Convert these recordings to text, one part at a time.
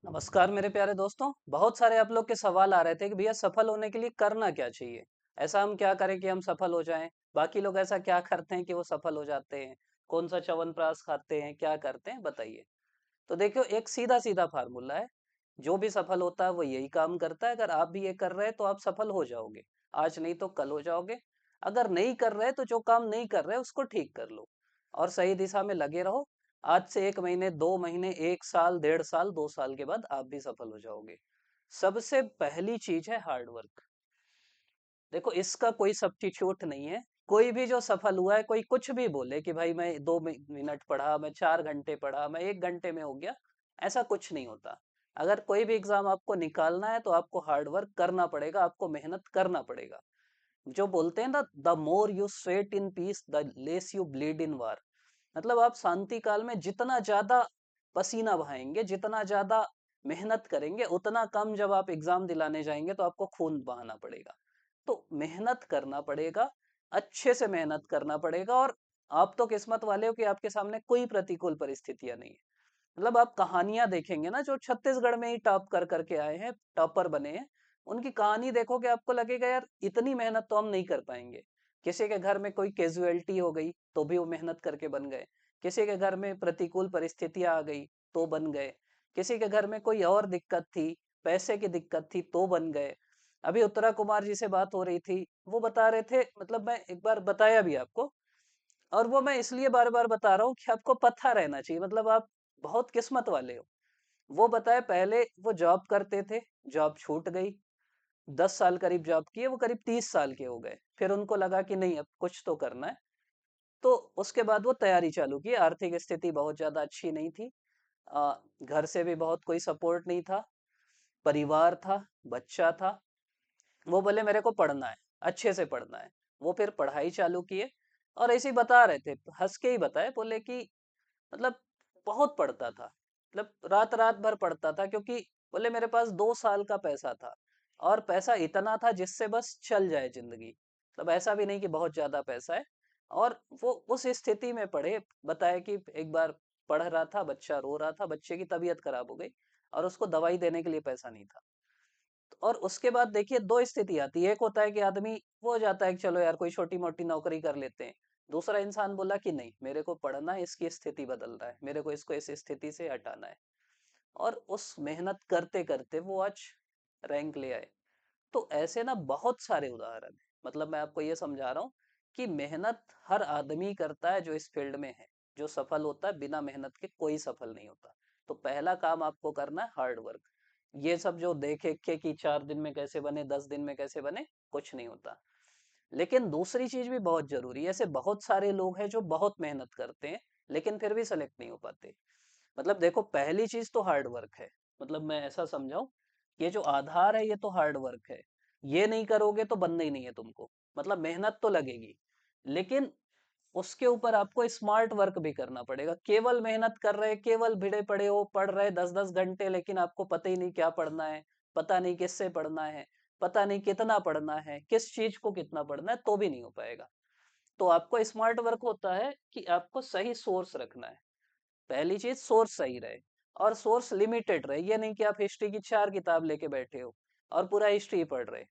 नमस्कार मेरे प्यारे दोस्तों। बहुत सारे आप लोग के सवाल आ रहे थे कि भैया सफल होने के लिए करना क्या चाहिए। ऐसा हम क्या करें कि हम सफल हो जाएं। बाकी लोग ऐसा क्या करते हैं कि वो सफल हो जाते हैं। कौन सा च्यवनप्राश खाते हैं, क्या करते हैं, बताइए। तो देखियो, एक सीधा सीधा फार्मूला है। जो भी सफल होता है वो यही काम करता है। अगर आप भी ये कर रहे हैं तो आप सफल हो जाओगे। आज नहीं तो कल हो जाओगे। अगर नहीं कर रहे तो जो काम नहीं कर रहे उसको ठीक कर लो और सही दिशा में लगे रहो। आज से 1 महीने, 2 महीने, 1 साल, 1.5 साल, 2 साल के बाद आप भी सफल हो जाओगे। सबसे पहली चीज है हार्ड वर्क। देखो, इसका कोई सब्स्टिट्यूट नहीं है। कोई भी जो सफल हुआ है, कोई कुछ भी बोले कि भाई मैं 2 मिनट पढ़ा, मैं 4 घंटे पढ़ा, मैं 1 घंटे में हो गया। ऐसा कुछ नहीं होता। अगर कोई भी एग्जाम आपको निकालना है तो आपको हार्ड वर्क करना पड़ेगा, आपको मेहनत करना पड़ेगा। जो बोलते हैं ना, the more you sweat in peace the less you bleed in war. मतलब आप शांति काल में जितना ज्यादा पसीना बहाएंगे, जितना ज्यादा मेहनत करेंगे, उतना कम जब आप एग्जाम दिलाने जाएंगे तो आपको खून बहाना पड़ेगा। तो मेहनत करना पड़ेगा, अच्छे से मेहनत करना पड़ेगा। और आप तो किस्मत वाले हो कि आपके सामने कोई प्रतिकूल परिस्थितियां नहीं है। मतलब आप कहानियां देखेंगे ना, जो छत्तीसगढ़ में ही टॉप कर करके आए हैं, टॉपर बने हैं, उनकी कहानी देखोगे आपको लगेगा यार इतनी मेहनत तो हम नहीं कर पाएंगे। किसी के घर में कोई कैजुअलिटी हो गई तो भी वो मेहनत करके बन गए। किसी के घर में प्रतिकूल परिस्थितियां आ गई तो बन गए। किसी के घर में कोई और दिक्कत थी, पैसे की दिक्कत थी, तो बन गए। अभी उत्तरा कुमार जी से बात हो रही थी, वो बता रहे थे, मतलब मैं एक बार बताया भी आपको, और वो मैं इसलिए बार बार बता रहा हूँ कि आपको पता रहना चाहिए। मतलब आप बहुत किस्मत वाले हो। वो बताए, पहले वो जॉब करते थे, जॉब छूट गई। 10 साल करीब जॉब किए, वो करीब 30 साल के हो गए। फिर उनको लगा कि नहीं, अब कुछ तो करना है। तो उसके बाद वो तैयारी चालू की। आर्थिक स्थिति बहुत ज्यादा अच्छी नहीं थी। घर से भी बहुत कोई सपोर्ट नहीं था। परिवार था, बच्चा था। वो बोले मेरे को पढ़ना है, अच्छे से पढ़ना है। वो फिर पढ़ाई चालू किए। और ऐसे ही बता रहे थे, हंस के ही बताए, बोले कि मतलब बहुत पढ़ता था। मतलब रात रात भर पढ़ता था, क्योंकि बोले मेरे पास 2 साल का पैसा था। और पैसा इतना था जिससे बस चल जाए जिंदगी। मतलब ऐसा भी नहीं कि बहुत ज्यादा पैसा है। और वो उस स्थिति में पढ़े। बताया कि एक बार पढ़ रहा था, बच्चा रो रहा था, बच्चे की तबीयत खराब हो गई और उसको दवाई देने के लिए पैसा नहीं था। और उसके बाद देखिए, दो स्थिति आती है। एक होता है कि आदमी वो हो जाता है कि चलो यार कोई छोटी मोटी नौकरी कर लेते हैं। दूसरा इंसान बोला कि नहीं, मेरे को पढ़ना है, इसकी स्थिति बदल रहा है, मेरे को इसको इस स्थिति से हटाना है। और उस मेहनत करते करते वो आज रैंक ले आए। तो ऐसे ना बहुत सारे उदाहरण हैं। मतलब मैं आपको ये समझा रहा हूँ कि मेहनत हर आदमी करता है जो इस फील्ड में है। जो सफल होता है, बिना मेहनत के कोई सफल नहीं होता। तो पहला काम आपको करना है हार्ड वर्क। ये सब जो देखे के कि 4 दिन में कैसे बने, 10 दिन में कैसे बने, कुछ नहीं होता। लेकिन दूसरी चीज भी बहुत जरूरी है। ऐसे बहुत सारे लोग हैं जो बहुत मेहनत करते हैं लेकिन फिर भी सेलेक्ट नहीं हो पाते। मतलब देखो, पहली चीज तो हार्ड वर्क है। मतलब मैं ऐसा समझाऊं, ये जो आधार है ये तो हार्ड वर्क है। ये नहीं करोगे तो बनना ही नहीं है तुमको। मतलब मेहनत तो लगेगी, लेकिन उसके ऊपर आपको स्मार्ट वर्क भी करना पड़ेगा। केवल मेहनत कर रहे, केवल भिड़े पड़े हो, पढ़ रहे 10-10 घंटे, लेकिन आपको पता ही नहीं क्या पढ़ना है, पता नहीं किससे पढ़ना है, पता नहीं कितना पढ़ना है, किस चीज को कितना पढ़ना है, तो भी नहीं हो पाएगा। तो आपको स्मार्ट वर्क होता है कि आपको सही सोर्स रखना है। पहली चीज, सोर्स सही रहे। और सोर्स लिमिटेड रहे। ये नहीं कि आप हिस्ट्री की 4 किताब लेके बैठे हो और पूरा हिस्ट्री पढ़ रहे।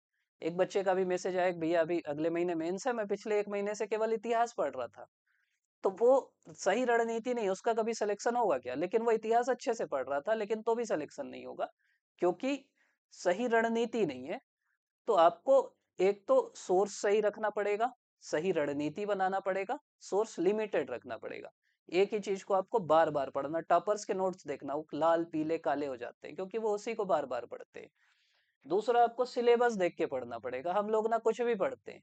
एक बच्चे का भी मैसेज आया कि भैया अभी अगले महीने मेंस है, मैं पिछले 1 महीने से केवल इतिहास पढ़ रहा था। तो वो सही रणनीति नहीं, उसका कभी सिलेक्शन होगा क्या? लेकिन वो इतिहास अच्छे से पढ़ रहा था, लेकिन तो भी सिलेक्शन नहीं होगा, क्योंकि सही रणनीति नहीं है। तो आपको एक तो सोर्स सही रखना पड़ेगा, सही रणनीति बनाना पड़ेगा, सोर्स लिमिटेड रखना पड़ेगा। एक ही चीज को आपको बार बार पढ़ना। टॉपर्स के नोट्स देखना, वो लाल पीले काले हो जाते हैं क्योंकि वो उसी को बार बार पढ़ते हैं। दूसरा, आपको सिलेबस देख के पढ़ना पड़ेगा। हम लोग ना कुछ भी पढ़ते हैं।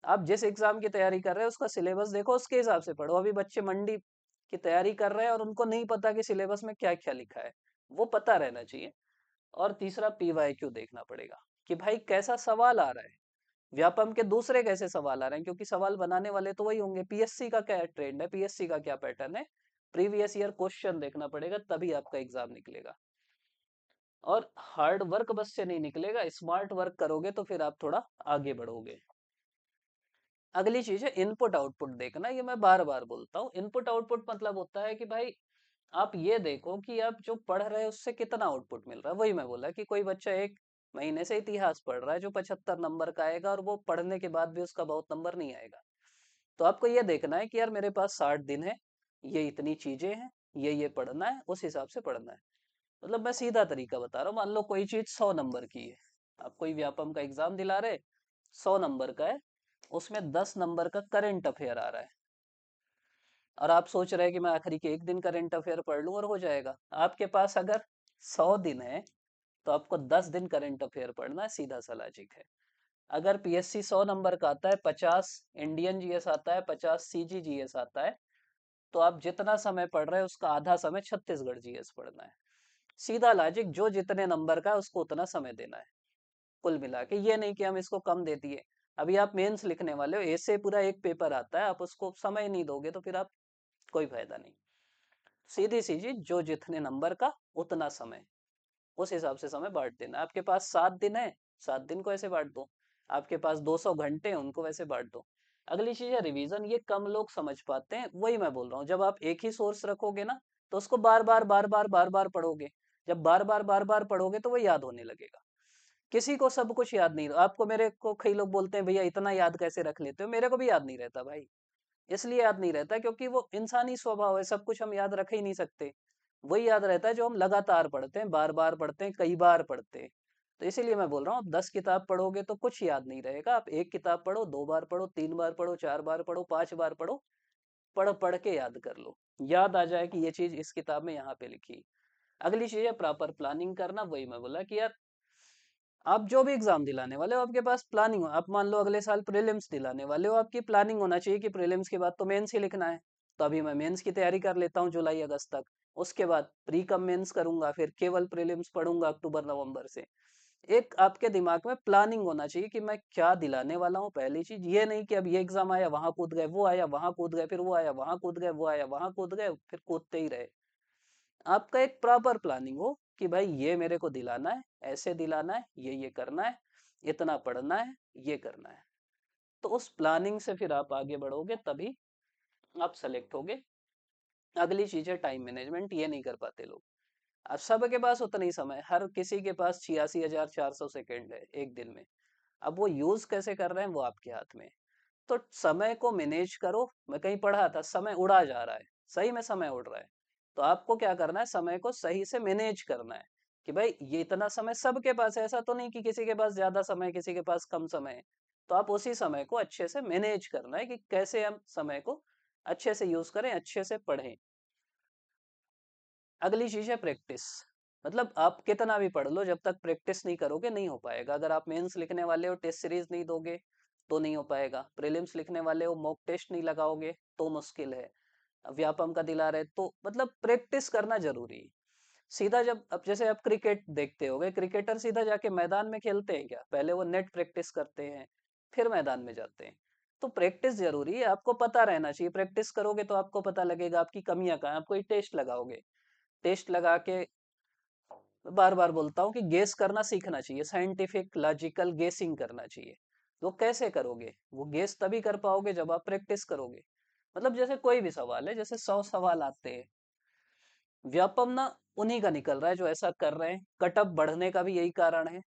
आप जिस एग्जाम की तैयारी कर रहे हैं उसका सिलेबस देखो, उसके हिसाब से पढ़ो। अभी बच्चे मंडी की तैयारी कर रहे हैं और उनको नहीं पता कि सिलेबस में क्या क्या लिखा है। वो पता रहना चाहिए। और तीसरा, पीवाईक्यू देखना पड़ेगा कि भाई कैसा सवाल आ रहा है, व्यापम के दूसरे कैसे सवाल आ रहे हैं, क्योंकि सवाल बनाने वाले तो वही होंगे। पीएससी का क्या ट्रेंड है, पीएससी का क्या पैटर्न है, प्रीवियस ईयर क्वेश्चन देखना पड़ेगा, तभी आपका एग्जाम निकलेगा। और हार्ड वर्क बस से नहीं निकलेगा, स्मार्ट वर्क करोगे तो फिर आप थोड़ा आगे बढ़ोगे। अगली चीज है इनपुट आउटपुट देखना। ये मैं बार बार बोलता हूँ। इनपुट आउटपुट मतलब होता है कि भाई आप ये देखो कि आप जो पढ़ रहे हैं उससे कितना आउटपुट मिल रहा है। वही मैं बोला कि कोई बच्चा एक महीने से इतिहास पढ़ रहा है जो 75 नंबर का आएगा, और वो पढ़ने के बाद भी उसका बहुत नंबर नहीं आएगा। तो आपको ये देखना है कि यार मेरे पास 60 दिन है, ये इतनी चीजें हैं, ये पढ़ना है, उस हिसाब से पढ़ना है। मतलब मैं सीधा तरीका बता रहा हूँ। मान लो कोई चीज 100 नंबर की है, आप कोई व्यापम का एग्जाम दिला रहे, 100 नंबर का है, उसमें 10 नंबर का करंट अफेयर आ रहा है, और आप सोच रहे हैं कि मैं आखिरी के एक दिन करंट अफेयर पढ़ लूं और हो जाएगा। आपके पास अगर 100 दिन है तो आपको 10 दिन करंट अफेयर पढ़ना है, सीधा सा लॉजिक है। अगर पीएससी 100 नंबर का आता है, 50 इंडियन जीएस आता है, 50 सीजी जीएस आता है, तो आप जितना समय पढ़ रहे हैं उसका आधा समय छत्तीसगढ़ जीएस पढ़ना है। सीधा लॉजिक, जो जितने नंबर का है उसको उतना समय देना है। कुल मिला के ये नहीं कि हम इसको कम दे दिए। अभी आप मेंस लिखने वाले हो, ऐसे पूरा एक पेपर आता है, आप उसको समय नहीं दोगे तो फिर आप कोई फायदा नहीं। सीधी सी चीज, जो जितने नंबर का उतना समय, उस हिसाब से समय बांट देना। आपके पास 7 दिन है, 7 दिन को ऐसे बांट दो। आपके पास 200 घंटे हैं, उनको वैसे बांट दो। अगली चीज है रिवीजन, ये कम लोग समझ पाते हैं। वही मैं बोल रहा हूँ, जब आप एक ही सोर्स रखोगे ना तो उसको बार बार पढ़ोगे। जब बार बार पढ़ोगे तो वो याद होने लगेगा। किसी को सब कुछ याद नहीं, आपको मेरे को कई लोग बोलते हैं भैया इतना याद कैसे रख लेते हो, मेरे को भी याद नहीं रहता भाई। इसलिए याद नहीं रहता क्योंकि वो इंसानी स्वभाव है, सब कुछ हम याद रख ही नहीं सकते। वही याद रहता है जो हम लगातार पढ़ते हैं, बार बार पढ़ते हैं, कई बार पढ़ते हैं। तो इसीलिए मैं बोल रहा हूँ, आप 10 किताब पढ़ोगे तो कुछ याद नहीं रहेगा। आप एक किताब पढ़ो, 2 बार पढ़ो, 3 बार पढ़ो, 4 बार पढ़ो, 5 बार पढ़ो, पढ़ पढ़ के याद कर लो। याद आ जाए कि ये चीज इस किताब में यहाँ पे लिखी। अगली चीज है प्रॉपर प्लानिंग करना। वही मैं बोला कि यार आप जो भी एग्जाम दिलाने वाले हो आपके पास प्लानिंग हो। आप मान लो अगले साल प्रीलिम्स दिलाने वाले हो, आपकी प्लानिंग होना चाहिए कि प्रीलिम्स के बाद तो मेंस ही लिखना है। तो अभी मैं मेंस की तैयारी कर लेता हूँ जुलाई अगस्त तक, उसके बाद प्री कम मेंस करूंगा, फिर केवल प्रीलिम्स पढ़ूंगा अक्टूबर नवंबर से। एक आपके दिमाग में प्लानिंग होना चाहिए कि मैं क्या दिलाने वाला हूँ। पहली चीज ये नहीं कि अब ये एग्जाम आया वहां कूद गए, वो आया वहां कूद गए, फिर वो आया वहां कूद गए, वो आया वहां कूद गए, फिर कूदते ही रहे। आपका एक प्रॉपर प्लानिंग हो कि भाई ये मेरे को दिलाना है, ऐसे दिलाना है, ये करना है, इतना पढ़ना है, ये करना है। तो उस प्लानिंग से फिर आप आगे बढ़ोगे, तभी आप सेलेक्ट होगे। अगली चीज है टाइम मैनेजमेंट, ये नहीं कर पाते लोग। अब सबके पास उतना ही समय, हर किसी के पास 86,400 सेकेंड है एक दिन में। अब वो यूज कैसे कर रहे हैं वो आपके हाथ में है। तो समय को मैनेज करो। मैं कहीं पढ़ा था समय उड़ा जा रहा है, सही में समय उड़ रहा है। तो आपको क्या करना है, समय को सही से मैनेज करना है कि भाई ये इतना समय सबके पास है। ऐसा तो नहीं कि किसी के पास ज्यादा समय है, किसी के पास कम समय है। तो आप उसी समय को अच्छे से मैनेज करना है कि कैसे हम समय को अच्छे से यूज करें, अच्छे से पढ़ें। अगली चीज है प्रैक्टिस। मतलब आप कितना भी पढ़ लो, जब तक प्रैक्टिस नहीं करोगे नहीं हो पाएगा। अगर आप मेंस लिखने वाले हो, टेस्ट सीरीज नहीं दोगे तो नहीं हो पाएगा। प्रीलिम्स लिखने वाले हो, मॉक टेस्ट नहीं लगाओगे तो मुश्किल है। व्यापम का दिला रहे तो मतलब प्रैक्टिस करना जरूरी है। सीधा जब अब जैसे आप क्रिकेट देखते होगे, क्रिकेटर सीधा जाके मैदान में खेलते हैं क्या? पहले वो नेट प्रैक्टिस करते हैं, फिर मैदान में जाते हैं। तो प्रैक्टिस जरूरी है, आपको पता रहना चाहिए। प्रैक्टिस करोगे तो आपको पता लगेगा आपकी कमियां कहाँ हैं। आप कोई टेस्ट लगाओगे, टेस्ट लगा के, बार बार बोलता हूँ कि गेस करना सीखना चाहिए, साइंटिफिक लॉजिकल गेसिंग करना चाहिए। वो कैसे करोगे? वो गेस तभी कर पाओगे जब आप प्रैक्टिस करोगे। मतलब जैसे कोई भी सवाल है, जैसे 100 सवाल आते हैं, व्यापम ना उन्हीं का निकल रहा है जो ऐसा कर रहे हैं। कटअप बढ़ने का भी यही कारण है।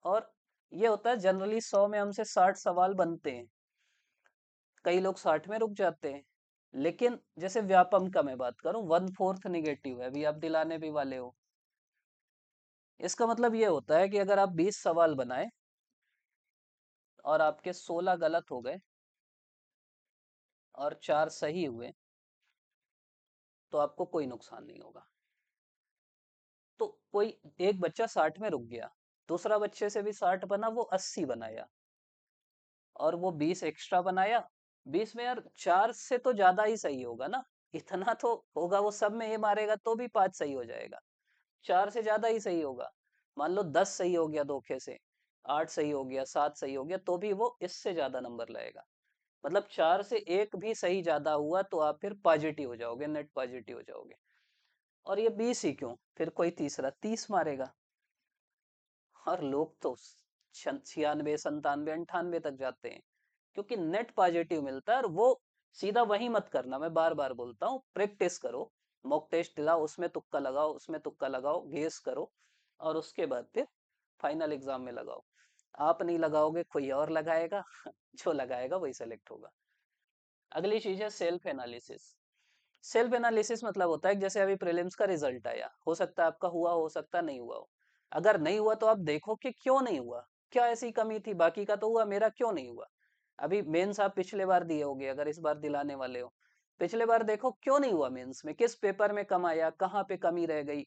और ये होता है जनरली 100 में हमसे 60 सवाल बनते हैं, कई लोग 60 में रुक जाते हैं। लेकिन जैसे व्यापम का मैं बात करूं, 1/4 निगेटिव है, अभी आप दिलाने भी वाले हो। इसका मतलब ये होता है कि अगर आप 20 सवाल बनाए और आपके 16 गलत हो गए और 4 सही हुए, तो आपको कोई नुकसान नहीं होगा। तो कोई एक बच्चा 60 में रुक गया, दूसरा बच्चे से भी 60 बना, वो 80 बनाया, और वो 20 एक्स्ट्रा बनाया। 20 में यार 4 से तो ज्यादा ही सही होगा ना, इतना तो होगा। वो सब में ये मारेगा तो भी 5 सही हो जाएगा, 4 से ज्यादा ही सही होगा। मान लो 10 सही हो गया धोखे से, 8 सही हो गया, 7 सही हो गया, तो भी वो इससे ज्यादा नंबर लाएगा। मतलब 4 से एक भी सही ज्यादा हुआ तो आप फिर पॉजिटिव हो जाओगे, नेट पॉजिटिव हो जाओगे। और ये 20 ही क्यों, फिर कोई तीसरा 30 मारेगा। और लोग तो 96 97 98 तक जाते हैं, क्योंकि नेट पॉजिटिव मिलता है। और वो सीधा वही मत करना, मैं बार बार बोलता हूँ, प्रैक्टिस करो। मॉक टेस्ट दिलाओ, उसमें तुक्का लगाओ, उसमें तुक्का लगाओ, गेस करो, और उसके बाद फिर फाइनल एग्जाम में लगाओ। आप नहीं लगाओगे, कोई और लगाएगा। जो लगाएगा वही सेलेक्ट होगा। अगली चीज है सेल्फ एनालिसिस। सेल्फ एनालिसिस मतलब होता है कि जैसे अभी प्रीलिम्स का रिजल्ट आया, हो सकता है आपका हुआ, हो सकता नहीं हुआ हो। अगर नहीं हुआ तो आप देखो कि क्यों नहीं हुआ, क्या ऐसी कमी थी, बाकी का तो हुआ, मेरा क्यों नहीं हुआ। अभी मेंस आप पिछले बार दिए होगे, अगर इस बार दिलाने वाले हो, पिछले बार देखो क्यों नहीं हुआ मेंस में, किस पेपर में कम आया, कहाँ पे कमी रह गई।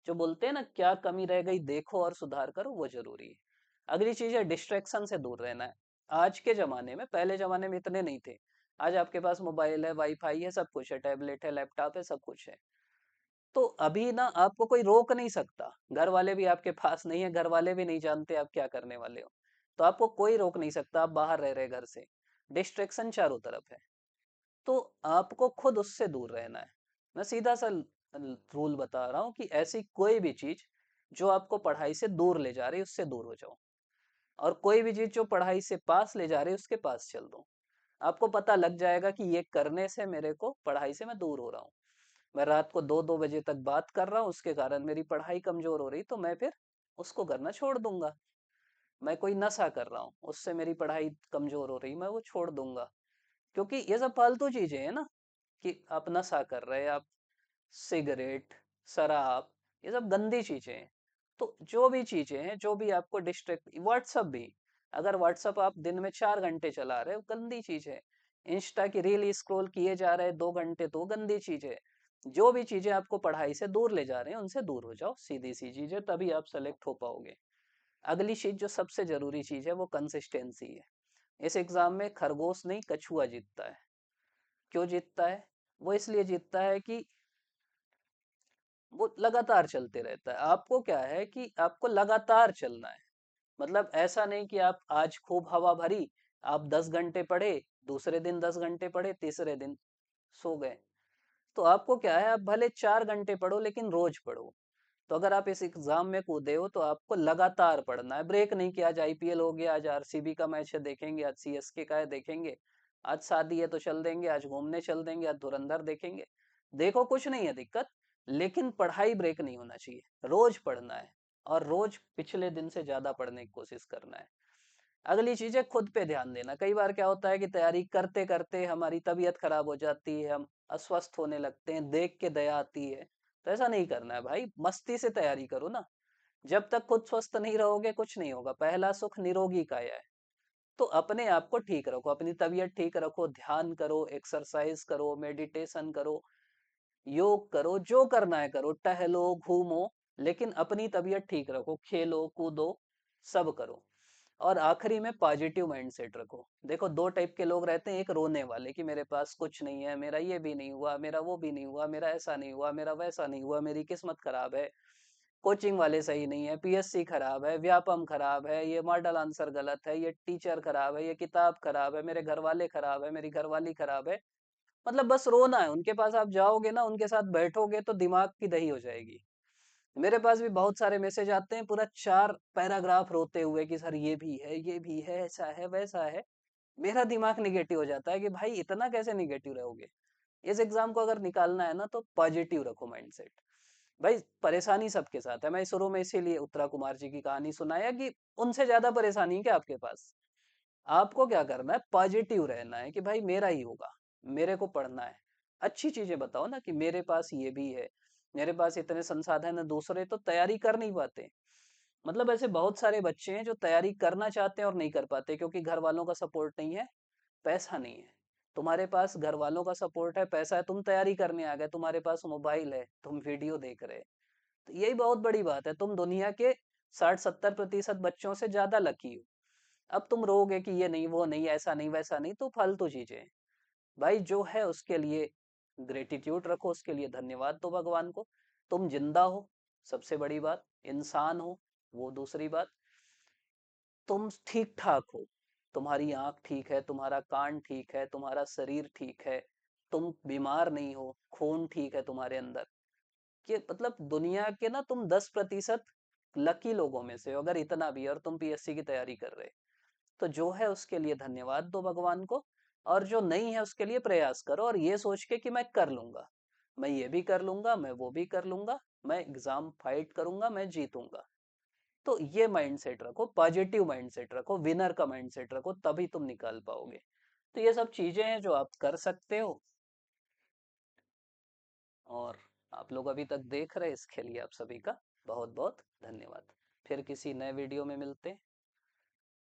जो बोलते हैं ना, क्या कमी रह गई देखो और सुधार करो, वो जरूरी है। अगली चीज है डिस्ट्रैक्शन से दूर रहना है। आज के जमाने में, पहले जमाने में इतने नहीं थे। आज आपके पास मोबाइल है, वाईफाई है, सब कुछ है, टैबलेट है, लैपटॉप है, सब कुछ है। तो अभी ना आपको कोई रोक नहीं सकता, घर वाले भी आपके पास नहीं है, घर वाले भी नहीं जानते आप क्या करने वाले हो, तो आपको कोई रोक नहीं सकता, आप बाहर रह रहे घर से। डिस्ट्रैक्शन चारों तरफ है, तो आपको खुद उससे दूर रहना है। मैं सीधा सा रूल बता रहा हूँ कि ऐसी कोई भी चीज जो आपको पढ़ाई से दूर ले जा रही है, उससे दूर हो जाओ। और कोई भी चीज जो पढ़ाई से पास ले जा रही है, उसके पास चल दो। आपको पता लग जाएगा कि ये करने से मेरे को पढ़ाई से मैं दूर हो रहा हूँ। मैं रात को 2-2 बजे तक बात कर रहा हूँ, उसके कारण मेरी पढ़ाई कमजोर हो रही, तो मैं फिर उसको करना छोड़ दूंगा। मैं कोई नशा कर रहा हूँ, उससे मेरी पढ़ाई कमजोर हो रही, मैं वो छोड़ दूंगा। क्योंकि ये सब फालतू चीजें हैं ना, कि आप नशा कर रहे हैं, आप सिगरेट, शराब, ये सब गंदी चीजें हैं। तो जो भी चीजें हैं, जो भी आपको डिस्ट्रैक्ट, व्हाट्सअप भी, अगर व्हाट्सअप आप दिन में 4 घंटे चला रहे हो, गंदी चीज है। इंस्टा की रील स्क्रॉल किए जा रहे हैं 2 घंटे, तो गंदी चीज है। जो भी चीजें आपको पढ़ाई से दूर ले जा रहे हैं, उनसे दूर हो जाओ, सीधी सी चीज है, तभी आप सेलेक्ट हो पाओगे। अगली चीज जो सबसे जरूरी चीज है, वो कंसिस्टेंसी है। इस एग्जाम में खरगोश नहीं, कछुआ जीतता है। क्यों जीतता है? वो इसलिए जीतता है कि वो लगातार चलते रहता है। आपको क्या है कि आपको लगातार चलना है। मतलब ऐसा नहीं कि आप आज खूब हवा भरी, आप 10 घंटे पढ़े, दूसरे दिन 10 घंटे पढ़े, तीसरे दिन सो गए। तो आपको क्या है, आप भले 4 घंटे पढ़ो, लेकिन रोज पढ़ो। तो अगर आप इस एग्जाम में कूदे हो, तो आपको लगातार पढ़ना है, ब्रेक नहीं किया। आज आईपीएल हो गया, आज आरसीबी का मैच है देखेंगे, आज सीएसके का है देखेंगे, आज शादी है तो चल देंगे, आज घूमने चल देंगे, आज धुरंधर देखेंगे। देखो, कुछ नहीं है दिक्कत, लेकिन पढ़ाई ब्रेक नहीं होना चाहिए, रोज पढ़ना है। और रोज पिछले दिन से ज्यादा पढ़ने की कोशिश करना है। अगली चीज है खुद पे ध्यान देना। कई बार क्या होता है कि तैयारी करते करते हमारी तबीयत खराब हो जाती है, हम अस्वस्थ होने लगते हैं, देख के दया आती है। तो ऐसा नहीं करना है भाई, मस्ती से तैयारी करो ना। जब तक खुद स्वस्थ नहीं रहोगे, कुछ नहीं होगा। पहला सुख निरोगी काया है। तो अपने आप को ठीक रखो, अपनी तबीयत ठीक रखो, ध्यान करो, एक्सरसाइज करो, मेडिटेशन करो, योग करो, जो करना है करो, टहलो, घूमो, लेकिन अपनी तबीयत ठीक रखो, खेलो कूदो, सब करो। और आखिरी में पॉजिटिव माइंडसेट रखो। देखो, दो टाइप के लोग रहते हैं, एक रोने वाले कि मेरे पास कुछ नहीं है, मेरा ये भी नहीं हुआ, मेरा वो भी नहीं हुआ, मेरा ऐसा नहीं हुआ, मेरा वैसा नहीं हुआ, मेरी किस्मत खराब है, कोचिंग वाले सही नहीं है, पीएससी खराब है, व्यापम खराब है, ये मॉडल आंसर गलत है, ये टीचर खराब है, ये किताब खराब है, मेरे घर वाले खराब है, मेरी घरवाली खराब है। मतलब बस रोना है। उनके पास आप जाओगे ना, उनके साथ बैठोगे तो दिमाग की दही हो जाएगी। मेरे पास भी बहुत सारे मैसेज आते हैं, पूरा 4 पैराग्राफ रोते हुए कि सर ये भी है, ये भी है, ऐसा है, वैसा है। मेरा दिमाग निगेटिव हो जाता है कि भाई इतना कैसे निगेटिव रहोगे। इस एग्जाम को अगर निकालना है ना, तो पॉजिटिव रखो माइंडसेट। भाई परेशानी सबके साथ है, मैं शुरू में इसीलिए उत्तरा कुमार जी की कहानी सुनाया कि उनसे ज्यादा परेशानी है क्या आपके पास। आपको क्या करना है, पॉजिटिव रहना है कि भाई मेरा ही होगा, मेरे को पढ़ना है। अच्छी चीजें बताओ ना, कि मेरे पास ये भी है, मेरे पास इतने संसाधन है, दूसरे तो तैयारी कर नहीं पाते। मतलब ऐसे बहुत सारे बच्चे हैं जो तैयारी करना चाहते हैं और नहीं कर पाते, क्योंकि घर वालों का सपोर्ट नहीं है, पैसा नहीं है। तुम्हारे पास घर वालों का सपोर्ट है, पैसा है, तुम तैयारी करने आ गए, तुम्हारे पास मोबाइल है, तुम वीडियो देख रहे। तो यही बहुत बड़ी बात है, तुम दुनिया के 60-70% बच्चों से ज्यादा लकी हो। अब तुम रहोगे कि ये नहीं, वो नहीं, ऐसा नहीं, वैसा नहीं, तो फालतू चीजें हैं। भाई जो है उसके लिए ग्रेटिट्यूड रखो, उसके लिए धन्यवाद दो भगवान को। तुम जिंदा हो, सबसे बड़ी बात। इंसान हो, वो दूसरी बात। तुम ठीक ठाक हो, तुम्हारी आंख ठीक है, तुम्हारा कान ठीक है, तुम्हारा शरीर ठीक है, तुम बीमार नहीं हो, खून ठीक है तुम्हारे अंदर। कि मतलब दुनिया के ना तुम 10% लकी लोगों में से हो, अगर इतना भी है, और तुम पीएससी की तैयारी कर रहे। तो जो है उसके लिए धन्यवाद दो भगवान को, और जो नहीं है उसके लिए प्रयास करो, और ये सोच के कि मैं कर लूंगा। मैं ये भी कर लूंगा, मैं वो भी कर लूंगा, मैं एग्जाम फाइट करूंगा, मैं जीतूंगा। तो ये माइंडसेट रखो, पॉजिटिव माइंडसेट रखो, विनर का माइंडसेट रखो, तभी तुम निकाल पाओगे। तो ये सब चीजें हैं जो आप कर सकते हो। और आप लोग अभी तक देख रहे, इसके लिए आप सभी का बहुत बहुत धन्यवाद। फिर किसी नए वीडियो में मिलते हैं।